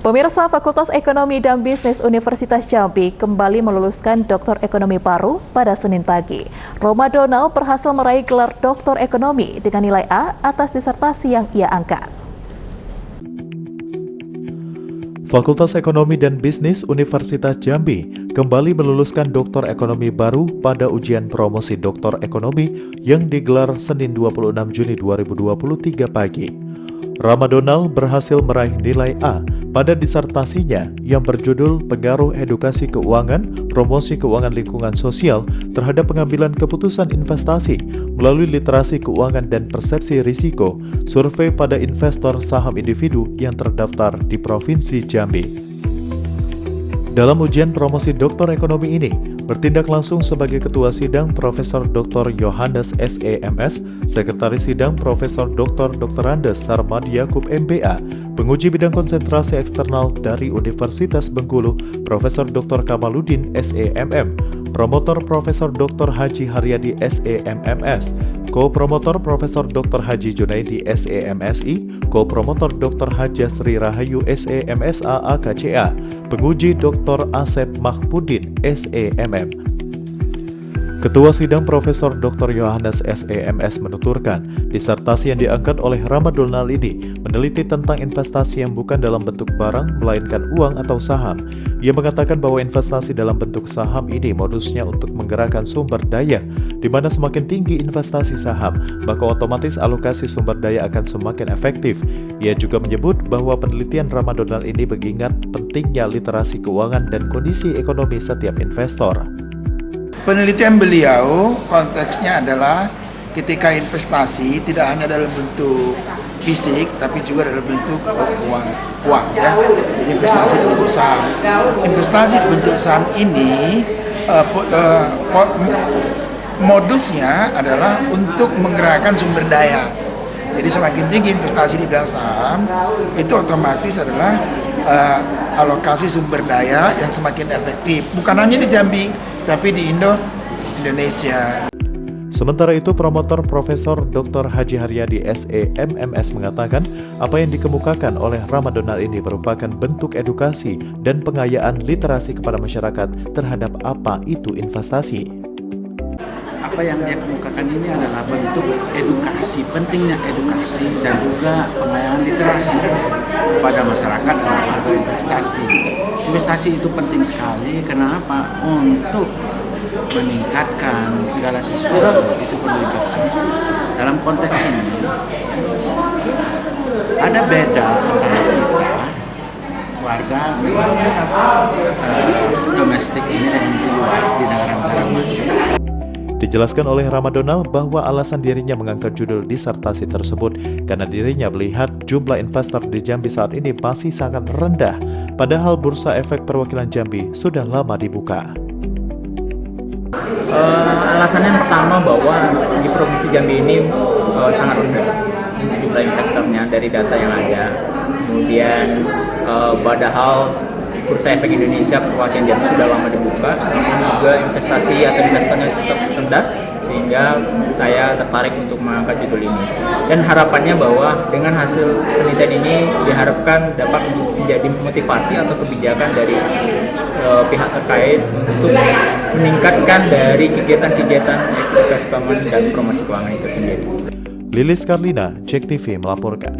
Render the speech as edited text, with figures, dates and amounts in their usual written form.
Pemirsa, Fakultas Ekonomi dan Bisnis Universitas Jambi kembali meluluskan doktor ekonomi baru pada Senin pagi. Roma Donald berhasil meraih gelar doktor ekonomi dengan nilai A atas disertasi yang ia angkat. Fakultas Ekonomi dan Bisnis Universitas Jambi kembali meluluskan doktor ekonomi baru pada ujian promosi doktor ekonomi yang digelar Senin 26 Juni 2023 pagi. Roma Donald berhasil meraih nilai A pada disertasinya yang berjudul Pengaruh Edukasi Keuangan, Promosi Keuangan Lingkungan Sosial terhadap Pengambilan Keputusan Investasi melalui Literasi Keuangan dan Persepsi Risiko, survei pada investor saham individu yang terdaftar di Provinsi Jambi. Dalam ujian promosi doktor ekonomi ini, bertindak langsung sebagai Ketua Sidang Profesor Dr. Yohanes SEMS, Sekretaris Sidang Profesor Dr. Andes Sarmad Yakub MBA, penguji bidang konsentrasi eksternal dari Universitas Bengkulu, Profesor Dr. Kamaluddin SEMM, promotor Profesor Dr. Haji Haryadi SEMMS, ko-promotor Profesor Dr. Haji Junaidi SEMSI, ko-promotor Dr. Haja Sri Rahayu SEMSA AKCA, penguji Dr. Asep Mahmudin SEMM. Ketua Sidang Profesor Dr. Yohanes SEMS menuturkan, disertasi yang diangkat oleh Roma Donald ini meneliti tentang investasi yang bukan dalam bentuk barang, melainkan uang atau saham. Ia mengatakan bahwa investasi dalam bentuk saham ini modusnya untuk menggerakkan sumber daya, di mana semakin tinggi investasi saham, maka otomatis alokasi sumber daya akan semakin efektif. Ia juga menyebut bahwa penelitian Roma Donald ini mengingat pentingnya literasi keuangan dan kondisi ekonomi setiap investor. Penelitian beliau konteksnya adalah ketika investasi tidak hanya dalam bentuk fisik tapi juga dalam bentuk uang ya. Jadi investasi dalam bentuk saham. Investasi dalam bentuk saham ini modusnya adalah untuk menggerakkan sumber daya. Jadi semakin tinggi investasi di bidang saham itu otomatis adalah alokasi sumber daya yang semakin efektif. Bukan hanya di Jambi, tapi di Indonesia. Sementara itu, promotor Profesor Dr. Haji Haryadi SEMMS mengatakan apa yang dikemukakan oleh Roma Donald ini merupakan bentuk edukasi dan pengayaan literasi kepada masyarakat terhadap apa itu investasi. Apa yang dia kemukakan ini adalah bentuk edukasi, pentingnya edukasi dan juga pengayaan literasi kepada masyarakat dalam hal berinvestasi. Investasi itu penting sekali, kenapa? Untuk meningkatkan segala sesuatu itu perlu investasi. Dalam konteks ini ada beda antara kita warga domestik ini dengan di luar di negara-negara maju. Dijelaskan oleh Roma Donald bahwa alasan dirinya mengangkat judul disertasi tersebut karena dirinya melihat jumlah investor di Jambi saat ini masih sangat rendah, padahal Bursa Efek Perwakilan Jambi sudah lama dibuka. Alasannya yang pertama bahwa di Provinsi Jambi ini sangat rendah jumlah investornya dari data yang ada. Kemudian padahal Bursa Efek Indonesia Perwakilan Jambi sudah lama dibuka, namun juga investasi atau investornya tetap rendah, sehingga saya tertarik untuk mengangkat judul ini. Dan harapannya bahwa dengan hasil penelitian ini diharapkan dapat menjadi motivasi atau kebijakan dari pihak terkait untuk meningkatkan dari kegiatan-kegiatan edukasi keuangan dan promosi keuangan itu sendiri. Lilis Karlina, JEK TV melaporkan.